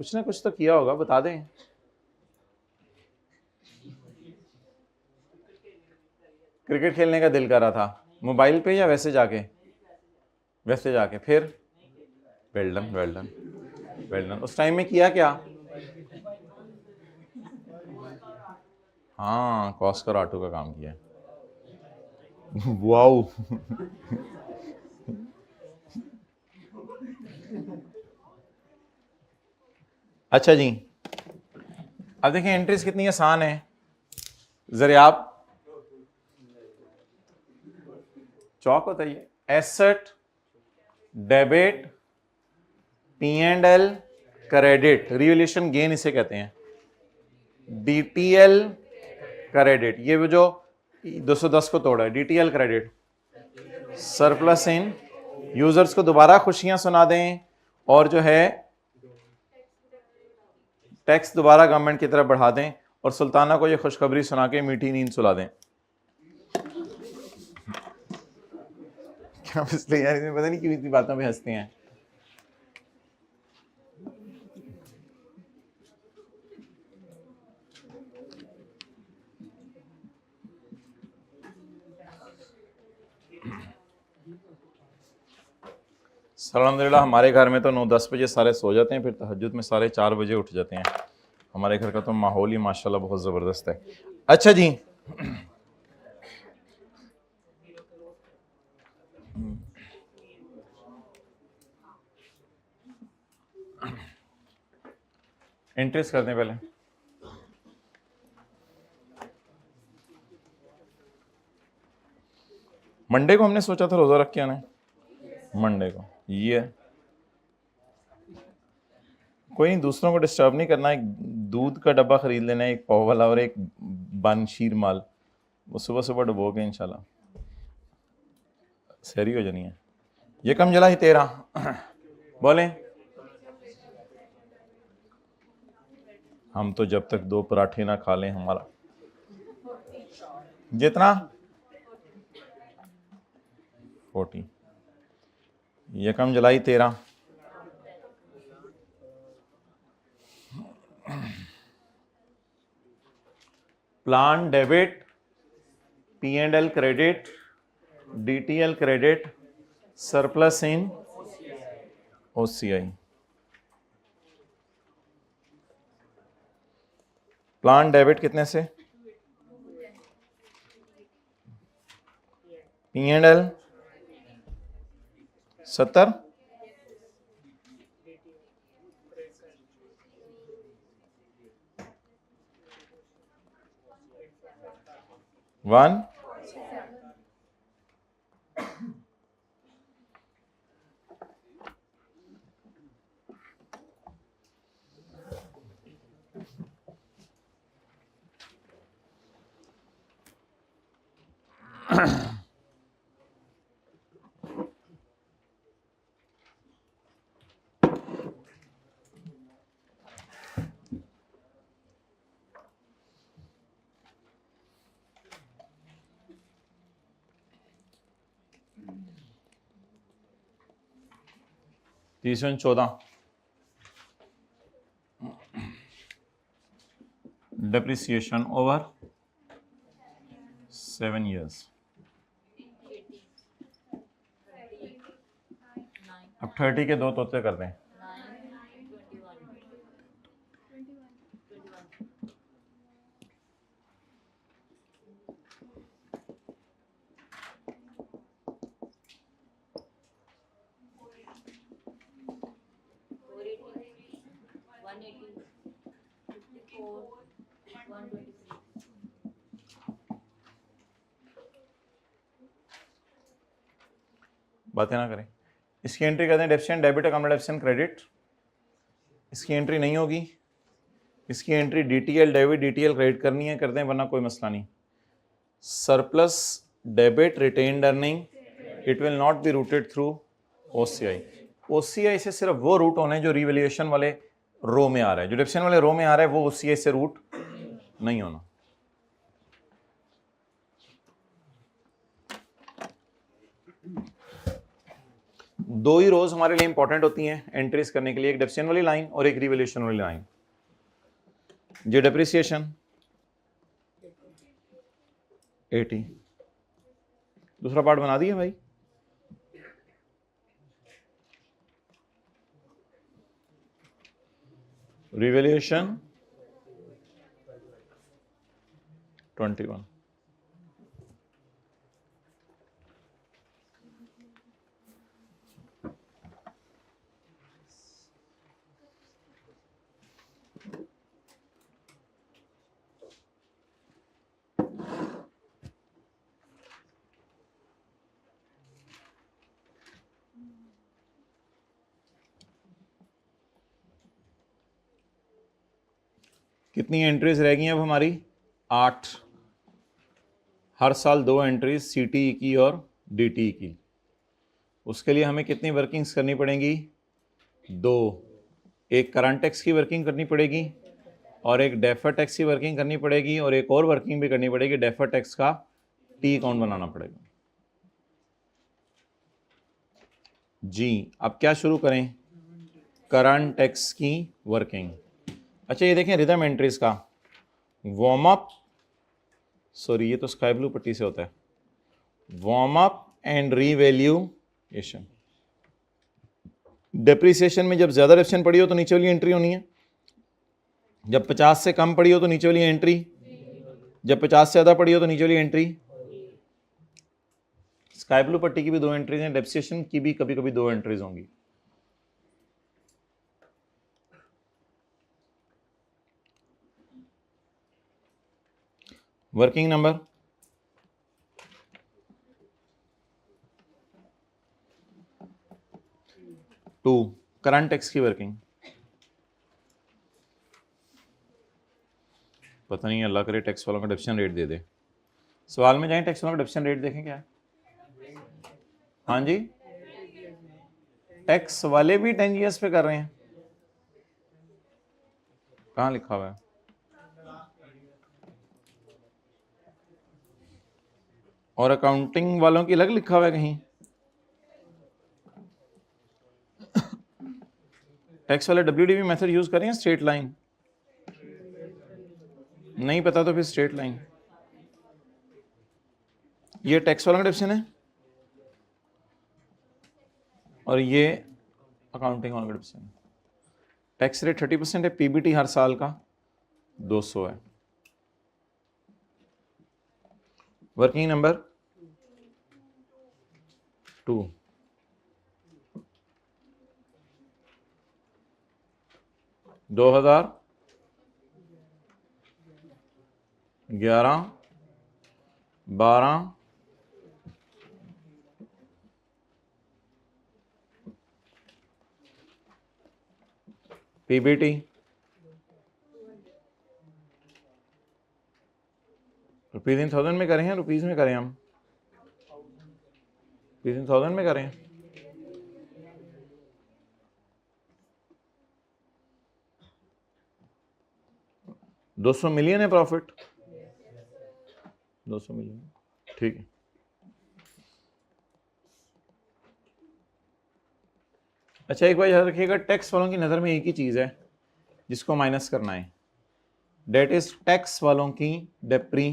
कुछ ना कुछ तो किया होगा, बता दें। क्रिकेट खेलने का दिल कर रहा था, मोबाइल पे या वैसे जाके? वैसे जाके। फिर well done, well done, well done. उस टाइम में किया क्या? हाँ, कॉस्कर ऑटो का काम किया। वाओ। अच्छा जी, अब देखिए एंट्रीज कितनी आसान है। जरा आप चौक होता है, asset, debit, P&L, credit, revaluation gain इसे कहते हैं, DTL, क्रेडिट, ये वो जो 210 को तोड़ा है, DTL क्रेडिट, सरप्लस इन, यूजर्स को दोबारा खुशियां सुना दें और जो है टैक्स दोबारा गवर्नमेंट की तरफ बढ़ा दें और सुल्ताना को ये खुशखबरी सुना के मीठी नींद सुला दें। क्या इसलिए यार, इसमें पता नहीं क्यों इतनी बातों पे हंसते हैं। अल्हम्दुलिल्लाह हमारे घर में तो 9-10 बजे सारे सो जाते हैं, फिर तहज्जुद में सारे 4 बजे उठ जाते हैं। हमारे घर का तो माहौल ही माशाल्लाह बहुत ज़बरदस्त है। अच्छा जी, एंट्रीज करते हैं पहले। मंडे को हमने सोचा था रोज़ा रख के आना है, मंडे को ये कोई नहीं, दूसरों को डिस्टर्ब नहीं करना। एक दूध का डब्बा खरीद लेना है, एक पाव वाला और एक बन शीर माल, वो सुबह सुबह डुबो के इंशाल्लाह सहरी हो जानी है। ये कम जला ही तेरा बोले, हम तो जब तक 2 पराठे ना खा लें हमारा जितना 40, ये कम जलाई 13, plan debit, P&L credit, DTL credit, surplus in OCI। Plan debit कितने से? P&L 70, वन तीसवन 14, depreciation over 7 years। अब 30 के 2 तोते कर दें। बातें ना करें। इसकी एंट्री करते हैं डेबिशन डेबिट अकाउंट डेबिशन क्रेडिट, इसकी एंट्री नहीं होगी। इसकी entry DTL debit DTL credit करनी है, करते हैं, वरना कोई मसला नहीं। Surplus debit retained earning, it will not be rooted through OCI। OCI से सिर्फ वो रूट होने जो रिवैल्यूएशन वाले रो में आ रहा है, जो डेबिशन वाले रो में आ रहा है वो OCI से रूट नहीं होना। दो ही रोज हमारे लिए इंपॉर्टेंट होती हैं एंट्रीज करने के लिए, एक डेप्रिसिएशन वाली लाइन और एक रिवैल्यूएशन वाली लाइन। जो डेप्रिसिएशन 80, दूसरा पार्ट बना दिया भाई। रिवैल्यूएशन 21। कितनी एंट्रीज रह गई अब हमारी? 8। हर साल 2 एंट्रीज सीटीई की और डीटीई की। उसके लिए हमें कितनी वर्किंग्स करनी पड़ेंगी? 2। एक करंट टैक्स की वर्किंग करनी पड़ेगी और एक डेफर टैक्स की वर्किंग करनी पड़ेगी और एक और वर्किंग भी करनी पड़ेगी, डेफर टैक्स का टी अकाउंट बनाना पड़ेगा। जी, अब क्या शुरू करें? करंट टैक्स की वर्किंग। अच्छा ये देखें रिदम एंट्रीज का वार्म अप, सॉरी ये तो स्काई ब्लू पट्टी से होता है, warm up and revaluation. Depreciation में जब ज्यादा डेप्रिसिएशन पड़ी हो तो नीचे वाली एंट्री होनी है, जब 50 से कम पड़ी हो तो नीचे वाली एंट्री, जब 50 से ज्यादा पड़ी हो तो नीचे वाली एंट्री। स्काई ब्लू पट्टी की भी 2 एंट्रीज हैं, डेप्रिसिएशन की भी कभी कभी 2 एंट्रीज होंगी। वर्किंग नंबर 2, करंट टैक्स की वर्किंग। पता नहीं अल्लाह करे टैक्स वालों का डेप्रिसिएशन रेट दे दे। सवाल में जाएं, टैक्स वालों का डेप्रिसिएशन रेट देखें क्या है। हाँ जी, टैक्स वाले भी 10 ईयर्स पे कर रहे हैं। कहाँ लिखा हुआ है? और अकाउंटिंग वालों की अलग लिखा हुआ है कहीं? टैक्स वाले WDV मेथड यूज करें स्ट्रेट लाइन? नहीं पता तो फिर स्ट्रेट लाइन। ये टैक्स वालों का डेप्रिसिएशन है और ये अकाउंटिंग वालों का डेप्रिसिएशन है। टैक्स रेट 30% है, पीबीटी हर साल का 200 है। Working number 2, 2011, 12, PBT rupees in thousand में करें हैं, रुपीज में करें हम? रुपीज इन थाउजेंड में करें। $200 मिलियन है प्रॉफिट, 200 मिलियन, ठीक है। अच्छा एक बार याद रखिएगा, टैक्स वालों की नज़र में एक ही चीज़ है जिसको माइनस करना है, डेट इज टैक्स वालों की डेप्री,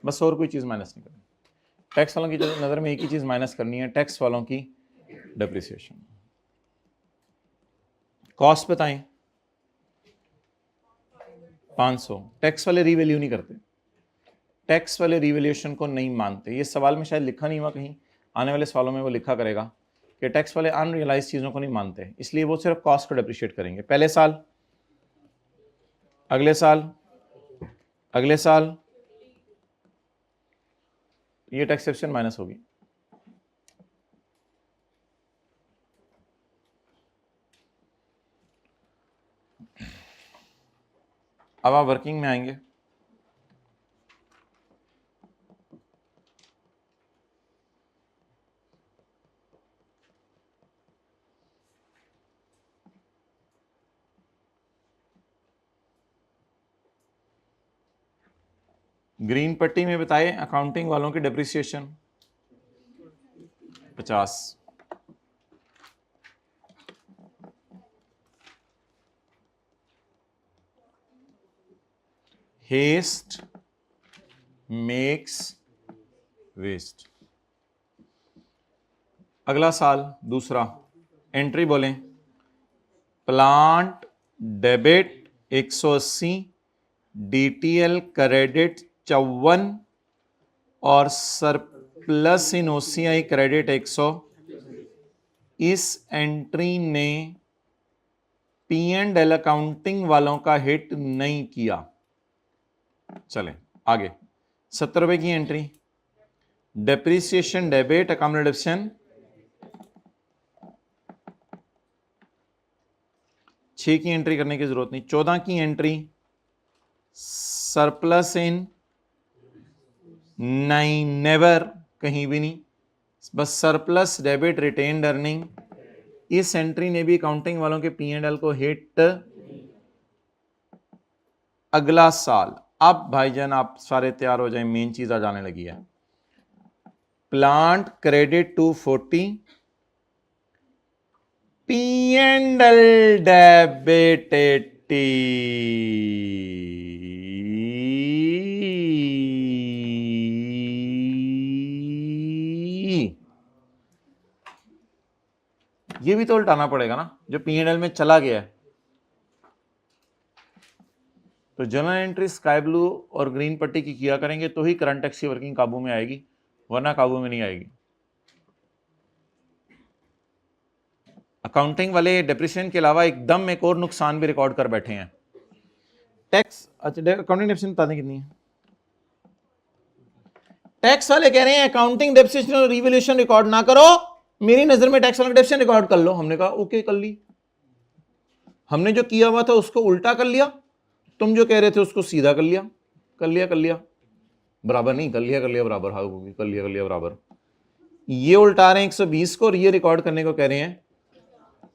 बस और कोई चीज़ माइनस नहीं करनी। टैक्स वालों की नज़र में एक ही चीज़ माइनस करनी है, टैक्स वालों की डेप्रिसिएशन। कॉस्ट बताएं 500। टैक्स वाले रीवैल्यू नहीं करते, टैक्स वाले रिवैल्यूएशन को नहीं मानते। ये सवाल में शायद लिखा नहीं हुआ, कहीं आने वाले सवालों में वो लिखा करेगा कि टैक्स वाले अनरियलाइज चीज़ों को नहीं मानते, इसलिए वो सिर्फ कॉस्ट को डेप्रिशिएट करेंगे। पहले साल, अगले साल, अगले साल, ये टैक्स सेक्शन माइनस होगी। अब आप वर्किंग में आएंगे। ग्रीन पट्टी में बताए अकाउंटिंग वालों की डेप्रिसिएशन 50, हेस्ट मेक्स वेस्ट। अगला साल दूसरा एंट्री बोलें, प्लांट डेबिट 180, डीटीएल क्रेडिट 54 और सरप्लस इन ओसीआई क्रेडिट 100। इस एंट्री ने P&L अकाउंटिंग वालों का हिट नहीं किया। चलें आगे, 70 रुपए की एंट्री, डेप्रिसिएशन डेबिट अकोमोडेशन 6 की एंट्री करने की जरूरत नहीं। 14 की एंट्री, सरप्लस इन 9, नेवर, कहीं भी नहीं, बस सरप्लस डेबिट रिटेन्ड अर्निंग। इस एंट्री ने भी अकाउंटिंग वालों के P&L को हिट। अगला साल, अब भाईजान आप सारे तैयार हो जाए, मेन चीज आ जाने लगी है। Plant credit 240, P&L debit 80। ये भी तो उल्टाना पड़ेगा ना, जो P&L में चला गया है। तो जर्नल एंट्री स्काई ब्लू और ग्रीन पट्टी की किया करेंगे तो ही करंट टैक्स की वर्किंग काबू में आएगी, वरना काबू में नहीं आएगी। अकाउंटिंग वाले डिप्रेशन के अलावा एकदम एक और नुकसान भी रिकॉर्ड कर बैठे हैं। टैक्स, अच्छा अकाउंटिंग डेप्रिसिएशन बता दें कितनी है। टैक्स वाले कह रहे हैं अकाउंटिंग डेप्रिसिएशन और रिवैल्यूएशन रिकॉर्ड ना करो, मेरी नजर में टैक्स वाला डेप्रिसिएशन रिकॉर्ड कर लो। हमने कहा ओके कर ली, हमने जो किया हुआ था उसको उल्टा कर लिया, तुम जो कह रहे थे उसको सीधा कर लिया। कर लिया बराबर नहीं, कर लिया बराबर, हाँ कर लिया बराबर। ये उल्टा रहे हैं 120 को और ये रिकॉर्ड करने को कह रहे हैं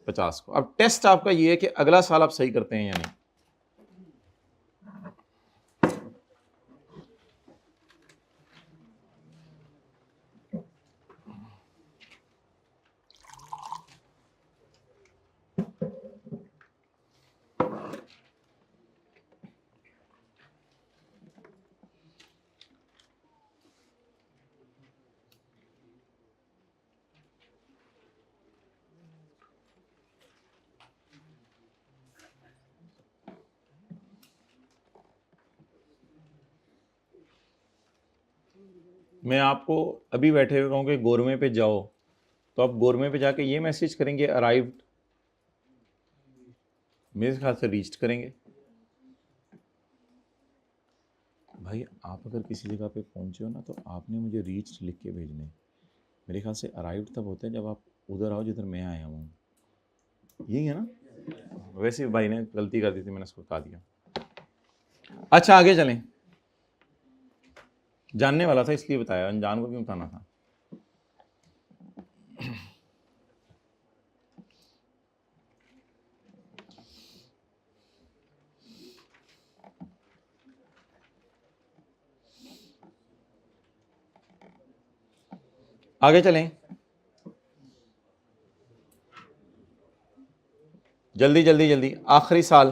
50 को। अब टेस्ट आपका ये है कि अगला साल आप सही करते हैं या नहीं। मैं आपको अभी बैठे हुए कहूँ कि गोरमे पे जाओ, तो आप गोरमे पे जाके ये मैसेज करेंगे अराइव्ड, मेरे ख्याल से रीच्ड करेंगे। भाई आप अगर किसी जगह पे पहुंचे हो ना, तो आपने मुझे रीच्ड लिख के भेजने। मेरे ख्याल से अराइव्ड तब होता है जब आप उधर आओ जिधर मैं आया हूँ, यही है ना। वैसे भाई ने गलती कर दी थी, मैंने उसको बता दिया। अच्छा आगे चलें, जानने वाला था इसलिए बताया, अनजान को क्यों बताना था। आगे चलें, जल्दी जल्दी जल्दी, आखिरी साल,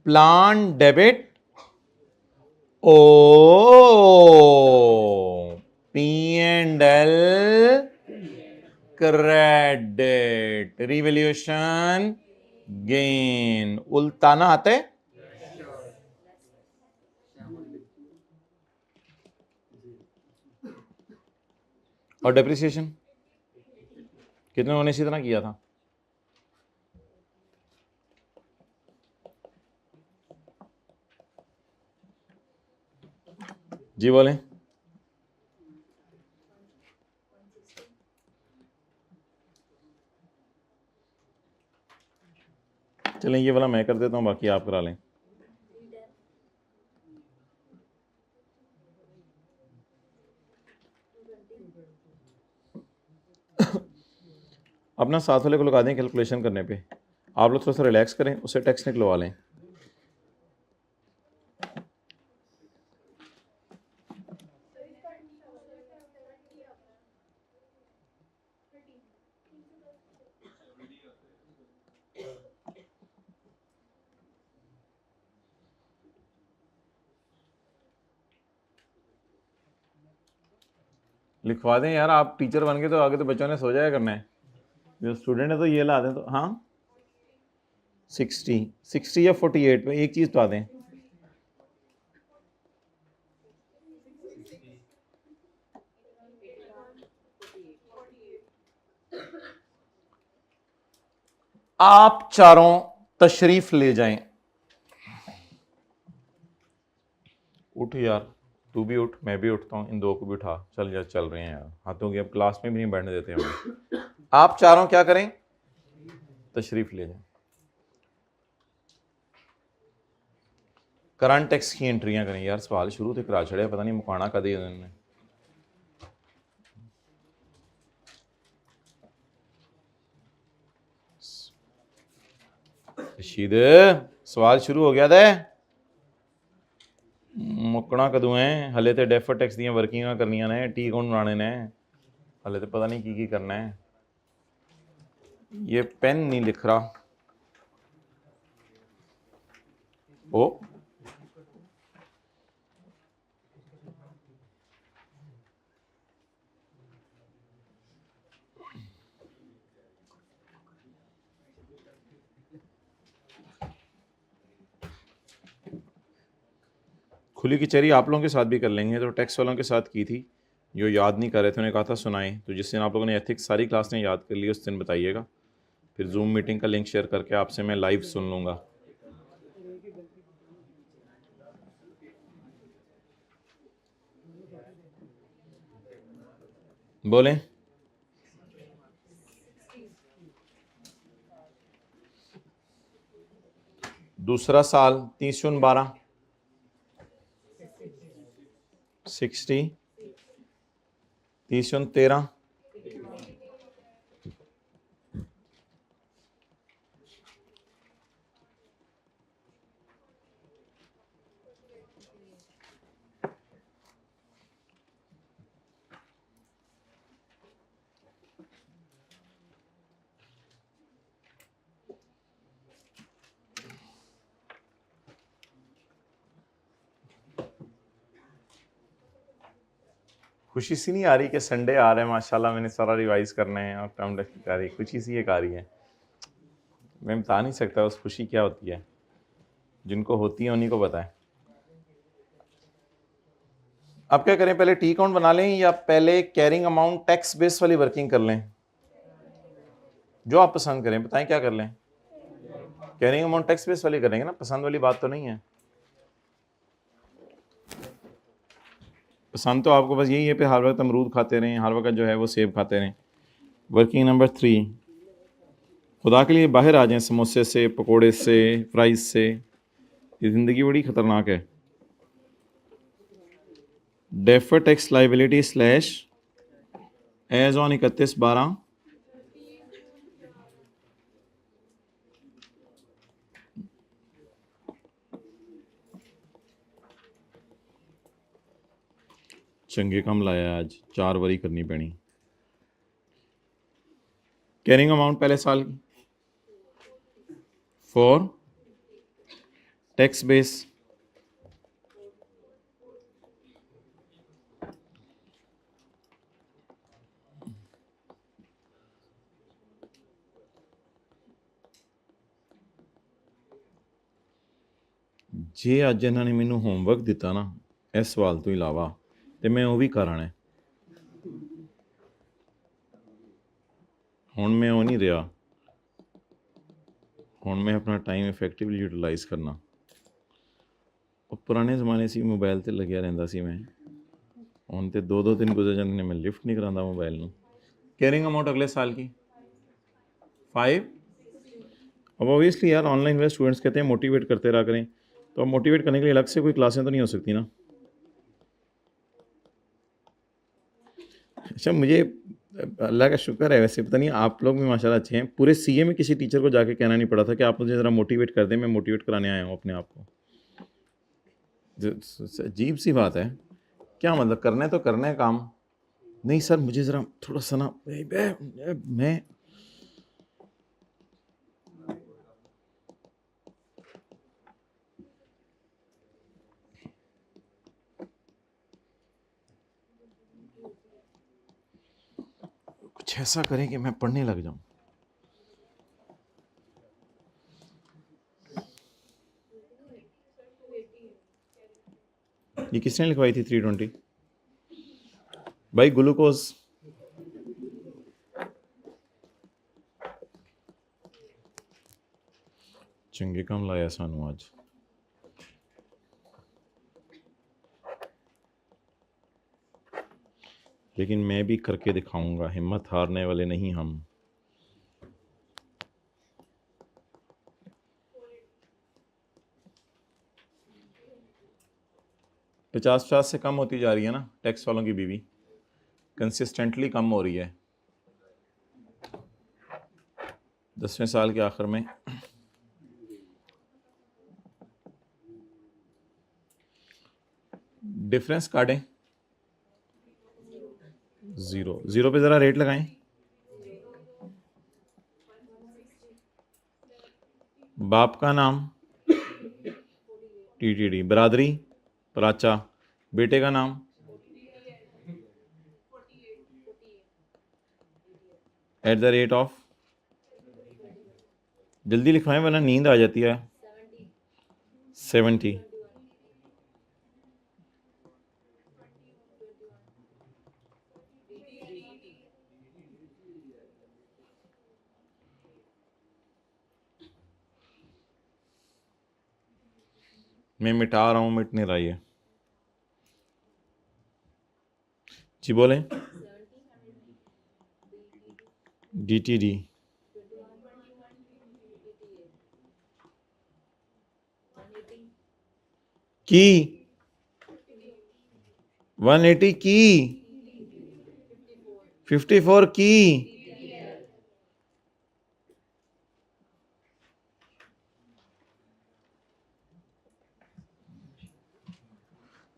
प्लान डेबिट ओ P&L क्रेडिट, रिवैल्यूएशन गेन। उल्टाना आते और डेप्रिसिएशन कितने उन्होंने इसी तरह किया था। जी बोलें। चलें ये वाला मैं कर देता हूँ, बाकी आप करा लें। अपना साथ वाले को लगा दें कैलकुलेशन करने पे, आप लोग थोड़ा सा रिलैक्स करें, उससे टैक्स निकलवा लें। लिखवा दें यार, आप टीचर बन के तो आगे तो बच्चों ने सो जाया करना है, जो स्टूडेंट है तो ये ला दें तो। हाँ 60 या 48 में एक चीज़ तो आ दें। आप चारों तशरीफ ले जाएं। उठ यार, तू भी उठ, मैं भी उठता हूँ, इन दो को भी उठा, चल यार चल रहे हैं यार, हाथों की अब क्लास में भी नहीं बैठने देते हमें। आप चारों क्या करें, तशरीफ ले जाएं। करंट टैक्स की एंट्रियां करें। यार सवाल शुरू थे करा छड़े, पता नहीं मुकाना कदे उन्होंने। रशीद सवाल शुरू हो गया था, मुकना कदों है, हले तो डेफर टैक्स दी वर्किंग करनियां ने, टी अकाउंट बनाने ने, हले तो पता नहीं की करना है। ये पेन नहीं लिख रहा। ओ खुली कचहरी आप लोगों के साथ भी कर लेंगे, तो टैक्स वालों के साथ की थी, जो याद नहीं कर रहे थे उन्हें कहा था सुनाएं, तो जिस दिन आप लोगों ने एथिक्स सारी क्लास ने याद कर ली उस दिन बताइएगा, फिर जूम मीटिंग का लिंक शेयर करके आपसे मैं लाइव सुन लूँगा। बोलें। दूसरा साल 30/12 60 30/13 खुशी सी नहीं आ रही कि संडे आ रहा है माशाल्लाह, मैंने सारा रिवाइज करना है और टर्म टेस्ट की तैयारी, खुशी सी एक आ रही है, मैं बता नहीं सकता उस खुशी क्या होती है, जिनको होती है उन्हीं को पता है। अब क्या करें, पहले टी अकाउंट बना लें या पहले कैरिंग अमाउंट टैक्स बेस वाली वर्किंग कर लें, जो आप पसंद करें, बताएं क्या कर लें। कैरिंग अमाउंट टैक्स बेस वाली करेंगे ना, पसंद वाली बात तो नहीं है, पसंद तो आपको बस यही है, पे हर वक्त अमरूद खाते रहें, हर वक्त जो है वो सेब खाते रहें। वर्किंग नंबर 3, खुदा के लिए बाहर आ जाएं समोसे से, पकोड़े से, फ्राइज से, ये ज़िंदगी बड़ी ख़तरनाक है। Defer tax liability slash as on 31/12 चंगे कम लाया, आज 4 बारी करनी पैनी। कैरिंग अमाउंट पहले साल की फॉर टैक्स बेस जे अज इन्होंने मैनू होमवर्क दिता ना इस सवाल तो इलावा, तो मैं वो भी कर आना है। हुण मैं वो नहीं रहा, हुण मैं अपना टाइम इफेक्टिवली यूटिलाइज करना। और पुराने ज़माने से मोबाइल ते लग्या रहिंदा सी मैं, हुण ते 2-2 दिन गुजर जाते ने, मैं लिफ्ट नहीं करांदा मोबाइल नूं। कैरिंग अमाउंट अगले साल की 5। अब ऑब्वियसली यार ऑनलाइन में स्टूडेंट्स कहते हैं मोटिवेट करते रहा करें, तो अब मोटिवेट करने के लिए अलग से कोई क्लासें तो नहीं हो सकती ना। अच्छा, मुझे अल्लाह का शुक्र है, वैसे पता नहीं आप लोग भी माशाल्लाह अच्छे हैं, पूरे सीए में किसी टीचर को जाके कहना नहीं पड़ा था कि आप मुझे ज़रा मोटिवेट कर दें, मैं मोटिवेट कराने आया हूँ अपने आप को। अजीब सी बात है, क्या मतलब, करना है तो करना है काम। नहीं सर मुझे ज़रा थोड़ा सा ना, मैं कुछ ऐसा करें कि मैं पढ़ने लग जाऊं। ये किसने लिखवाई थी 320? भाई ग्लूकोज। चंगे काम लाया सानू आज। लेकिन मैं भी करके दिखाऊंगा, हिम्मत हारने वाले नहीं हम। पचास से कम होती जा रही है ना टैक्स वालों की बीवी, कंसिस्टेंटली कम हो रही है 10वें साल के आखिर में। डिफरेंस काटें, जीरो पे ज़रा रेट लगाएं। बाप का नाम टीटीडी, बरादरी प्राचा, बेटे का नाम @, जल्दी लिखवाएं वरना नींद आ जाती है। 70। मैं मिटा रहा हूं, मिट नहीं रहा ये। जी बोले। DTD की 180 की 54 की।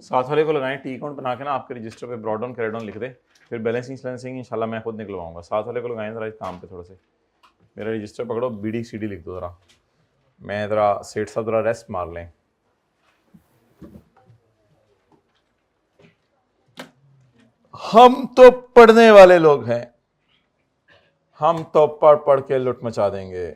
साथ वाले को लगाएं, टी काउंट बना के ना आपके रजिस्टर पे ब्रॉड डाउन कैरेड डाउन लिख दे, फिर बैलेंसिंग स्लेंसिंग इंशाल्लाह मैं खुद निकलवाऊंगा। साथ वाले को लगाएं ज़रा इस काम पे थोड़े से। मेरा रजिस्टर पकड़ो, BD CD लिख दो ज़रा, मैं ज़रा सेठ साहब ज़रा रेस्ट मार लें। हम तो पढ़ने वाले लोग हैं, हम तो पढ़ पढ़ के लुट मचा देंगे।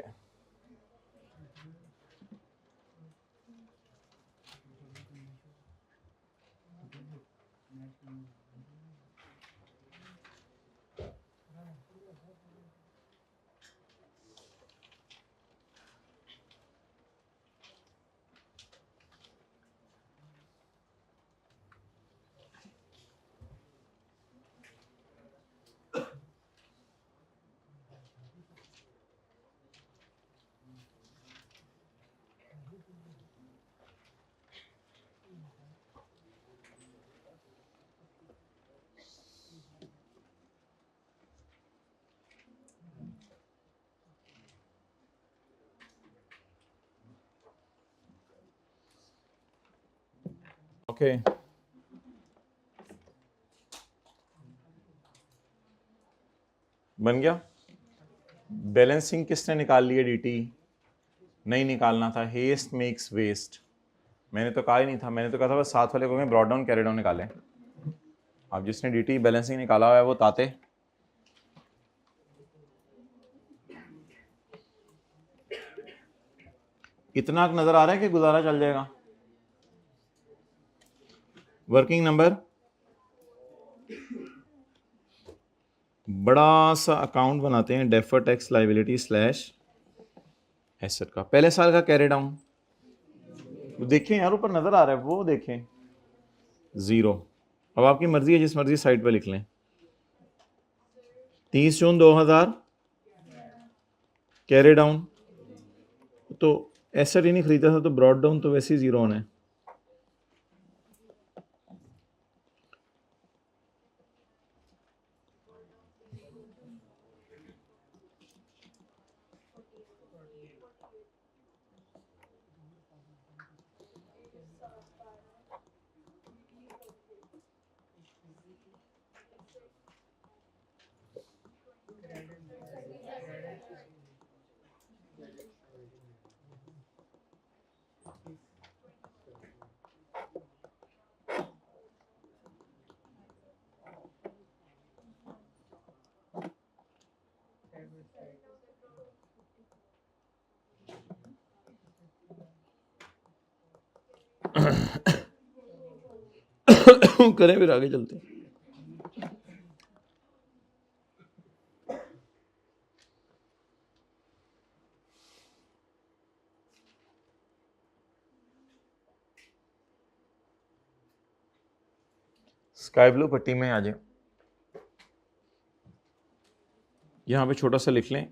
ओके बन गया। बैलेंसिंग किसने निकाल लिया? DT नहीं निकालना था, हेस्ट मेक्स वेस्ट। मैंने तो कहा ही नहीं था, मैंने तो कहा था बस साथ वाले को ब्रॉड डाउन कैरी डाउन निकालें। अब जिसने DT बैलेंसिंग निकाला हुआ है वो ताते। इतना नजर आ रहा है कि गुजारा चल जाएगा। वर्किंग नंबर, बड़ा सा अकाउंट बनाते हैं डेफर टैक्स लाइबिलिटी / एसेट का, पहले साल का कैरी डाउन। देखें यार ऊपर नजर आ रहा है, वो देखें 0। अब आपकी मर्जी है, जिस मर्जी साइड पे लिख लें। 30 जून 2000 कैरी डाउन, तो एसेट ही नहीं खरीदा था तो ब्रॉड डाउन तो वैसे ही 0 होना है। करें फिर आगे चलते हैं। स्काई ब्लू पट्टी में आ जाए, यहां पे छोटा सा लिख लें,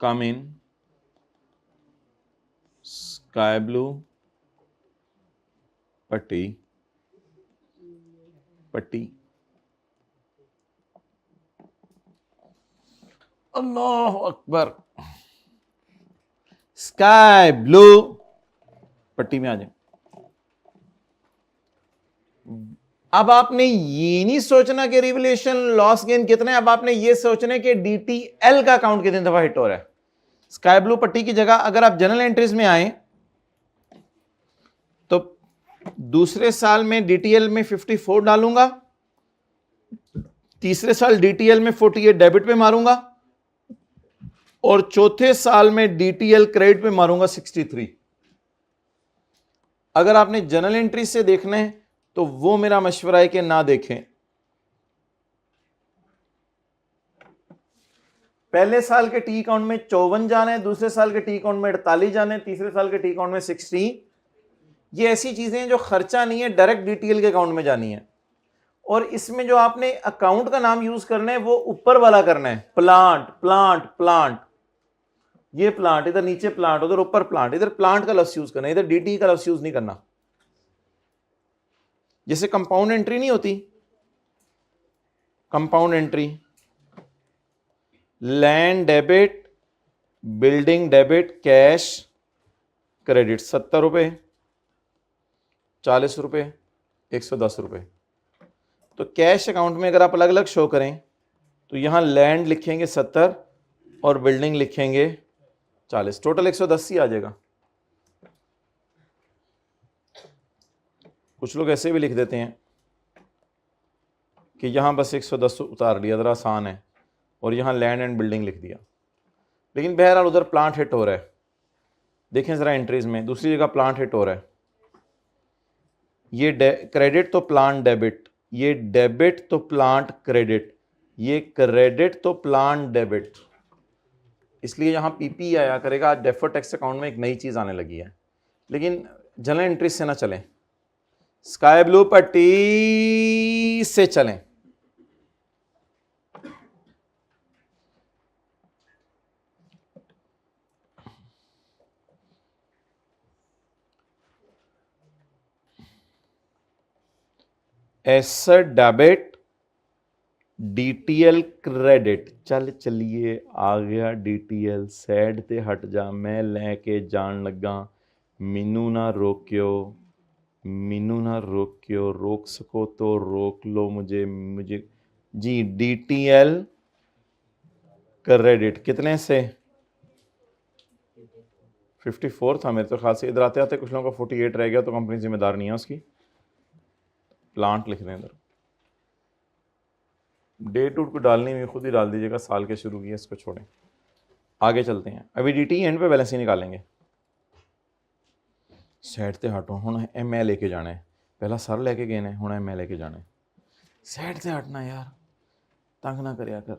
कम इन स्काई ब्लू पट्टी पट्टी, अल्लाह अकबर, स्काई ब्लू पट्टी में आ जाए। अब आपने ये नहीं सोचना कि रिवलेशन लॉस गेन कितना है, अब आपने ये सोचना है कि डीटीएल का अकाउंट कितनी दफा हिट हो रहा है। स्काई ब्लू पट्टी की जगह अगर आप जनरल एंट्रीज में आए तो दूसरे साल में डीटीएल में 54 डालूंगा, तीसरे साल डीटीएल में 48 डेबिट पे मारूंगा और चौथे साल में डीटीएल क्रेडिट पे मारूंगा 63। अगर आपने जनरल एंट्री से देखना है तो वो मेरा मशवरा है कि ना देखें। पहले साल के टी अकाउंट में 54 जाने, दूसरे साल के टी अकाउंट में 48 जाने, तीसरे साल के टी अकाउंट में 60। ये ऐसी चीजें हैं जो खर्चा नहीं है, डायरेक्ट डीटीएल के अकाउंट में जानी है। और इसमें जो आपने अकाउंट का नाम यूज करना है वो ऊपर वाला करना है, प्लांट प्लांट प्लांट, ये प्लांट, इधर नीचे प्लांट, उधर ऊपर प्लांट, इधर प्लांट का लफ्ज यूज करना है, इधर डीटी का लफ्ज यूज नहीं करना। जैसे कंपाउंड एंट्री नहीं होती, compound entry, land debit, building debit, cash credit, 70 रुपए, 40 रुपए, 110 रुपए। तो कैश अकाउंट में अगर आप अलग अलग शो करें तो यहां लैंड लिखेंगे 70 और बिल्डिंग लिखेंगे 40, टोटल 110 ही आ जाएगा। कुछ लोग ऐसे भी लिख देते हैं कि यहां बस 110 उतार लिया, जरा आसान है, और यहां लैंड एंड बिल्डिंग लिख दिया, लेकिन बहरहाल उधर प्लांट हिट हो रहा है। देखें जरा एंट्रीज में, दूसरी जगह प्लांट हिट हो रहा है, ये क्रेडिट तो प्लांट डेबिट, ये डेबिट तो प्लांट क्रेडिट, ये क्रेडिट तो प्लांट डेबिट, इसलिए यहां पीपी आया करेगा। आज डेफर्ड टैक्स अकाउंट में एक नई चीज आने लगी है, लेकिन जनरल एंट्रीज से ना चलें, स्काई ब्लू पट्टी से चलें। एसेट डेबिट, डीटीएल क्रेडिट, चलिए आ गया डीटीएल, सैड ते हट जा, मैं लेके जान लगा, मैनू ना रोक्यो, मैनू ना रोक्यो, रोक सको तो रोक लो मुझे जी। डीटीएल क्रेडिट कितने से? 54 था मेरे तो ख्याल से, इधर आते आते कुछ लोगों का 48 रह गया, तो कंपनी जिम्मेदार नहीं है उसकी। प्लांट लिख रहे हैं इधर, डेट उट को डालनी हुई खुद ही डाल दीजिएगा, साल के शुरू किए, इसको छोड़ें, आगे चलते हैं। अभी डीटी एंड पे बैलेंस ही निकालेंगे। सैड ते हटो, हुण एम ए लेके जाना है, पहला सर लेके गए ने, हुण एम ए लेके जाना है। सैड ते हटना यार, तंग ना करया कर।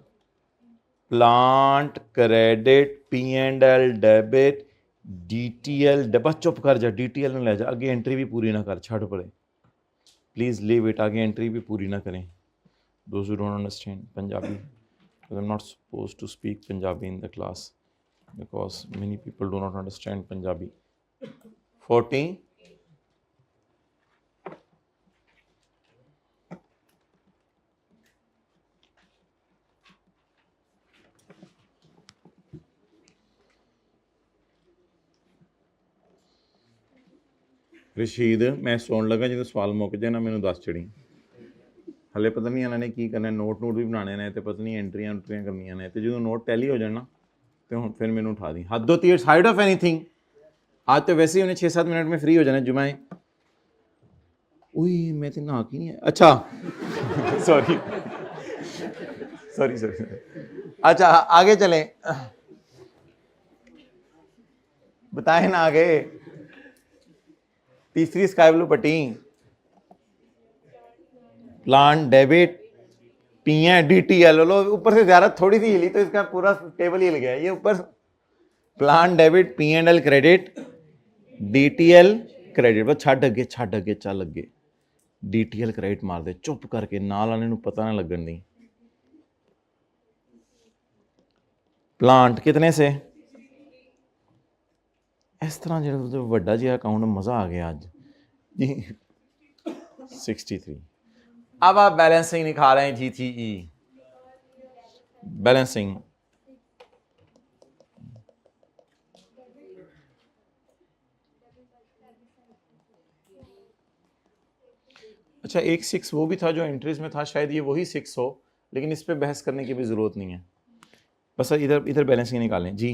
Plant credit, P and L debit, DTL बस चुप कर जा, डीटीएल में ले जा, आगे एंट्री भी पूरी ना कर, छड़ पड़े, प्लीज लीव इट, आगे एंट्री भी पूरी ना करें। Those who don't understand Punjabi, because I'm not supposed to speak Punjabi in the class because many people do not understand Punjabi. 40, Rashid, मैं सौन लगा जो सवाल मुक जाए ना मैनू दस चढ़ी, हले पता नहीं इन्होंने की करना, नोट भी बनाने ने, तो पता नहीं एंट्रियां करनियां ने, तो जो नोट टैली हो जाना तो हुण फिर मैनू उठा दी। हद होती है साइड ऑफ एनीथिंग। आज तो वैसे ही उन्हें 6-7 मिनट में फ्री हो जाना जुमाए। उई मैं तो नहा की नहीं है, अच्छा सॉरी सॉरी सॉरी, अच्छा आगे चलें, बताएं ना आगे। तीसरी स्काई ब्लू पट्टी, प्लांट डेबिट पी है डी टी एल, लो ऊपर से ज्यादा थोड़ी सी हिली तो इसका पूरा टेबल हिल गया। ये ऊपर plant debit P and L credit D T L credit, बस छड़ अगे चल अगे। डी टी एल क्रेडिट मार दे चुप करके, नाल वाले नूं पता ना लगन दी। प्लांट कितने से, इस तरह जो वड्डा जिहा अकाउंट, मजा आ गया आज जी। 63। अब आप बैलेंसिंग निकाल रहे हैं जी टी ई, बैलेंसिंग अच्छा। एक 6 वो भी था जो एंट्रीज में था, शायद ये वही 6 हो, लेकिन इस पे बहस करने की भी जरूरत नहीं है। बस इधर इधर बैलेंसिंग निकालें जी।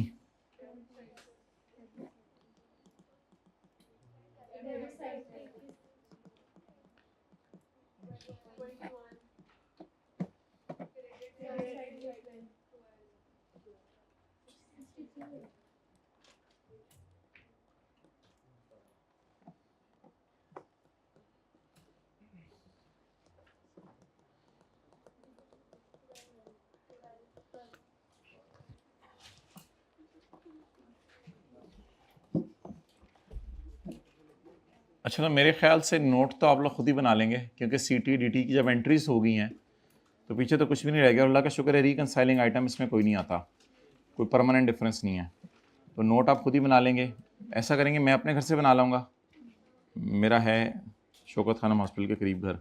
अच्छा, तो मेरे ख्याल से नोट तो आप लोग खुद ही बना लेंगे, क्योंकि सी टी डी टी की जब एंट्रीज हो गई हैं तो पीछे तो कुछ भी नहीं रह गया। अल्लाह का शुक्र है रिकंसाइलिंग आइटम इसमें कोई नहीं आता, कोई परमानेंट डिफरेंस नहीं है। तो नोट आप खुद ही बना लेंगे। ऐसा करेंगे, मैं अपने घर से बना लूँगा, मेरा है शौकत खानम हॉस्पिटल के करीब घर,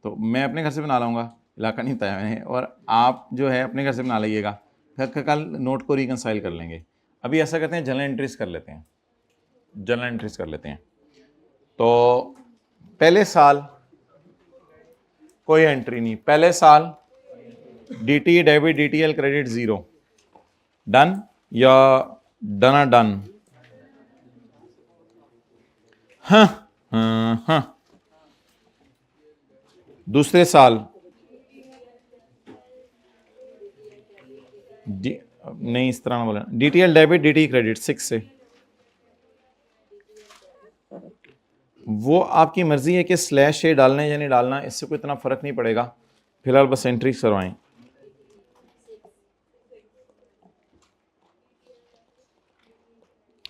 तो मैं अपने घर से बना लाऊंगा, इलाका नहीं बताया मैंने, और आप जो है अपने घर से बना लीजिएगा, फिर कल नोट को रिकंसाइल कर लेंगे। अभी ऐसा करते हैं, जनरल एंट्रीज कर लेते हैं, जनरल एंट्रीज कर लेते हैं। तो पहले साल कोई एंट्री नहीं, पहले साल D T debit D T L credit 0, done या डन डन। हाँ हाँ हाँ। दूसरे साल नहीं, इस तरह ना बोला, D T L debit D T credit 6 से। वो आपकी मर्जी है कि स्लैश ए डालना है या नहीं डालना, इससे कोई इतना फर्क नहीं पड़ेगा, फिलहाल बस एंट्री करवाएं।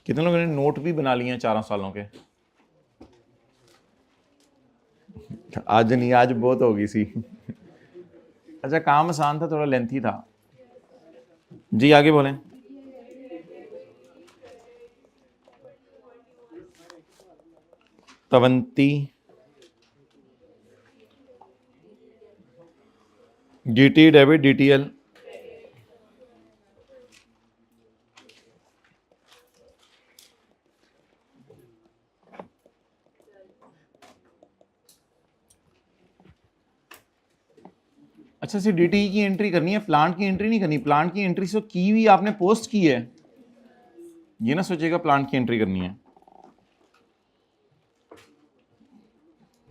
कितने लोगों ने नोट भी बना लिए हैं 4 सालों के? आज नहीं, आज बहुत होगी सी। अच्छा, काम आसान था, थोड़ा लेंथी था जी। आगे बोलें। तवंती D T debit D T L, अच्छा सी डी टी की एंट्री करनी है, प्लांट की एंट्री नहीं करनी। प्लांट की एंट्री से की हुई आपने पोस्ट की है, ये ना सोचेगा प्लांट की एंट्री करनी है।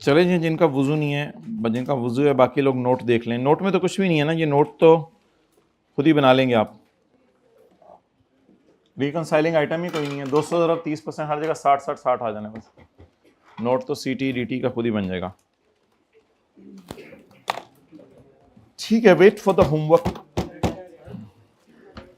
चले जी, जिनका वुजू नहीं है, जिनका वुजू है, बाकी लोग नोट देख लें। नोट में तो कुछ भी नहीं है ना, ये नोट तो खुद ही बना लेंगे आप। रिकंसाइलिंग आइटम ही कोई नहीं है। 200 30% हर जगह 60 आ जाना बस। नोट तो सी टी डी टी का खुद ही बन जाएगा। ठीक है, वेट फॉर द होमवर्क।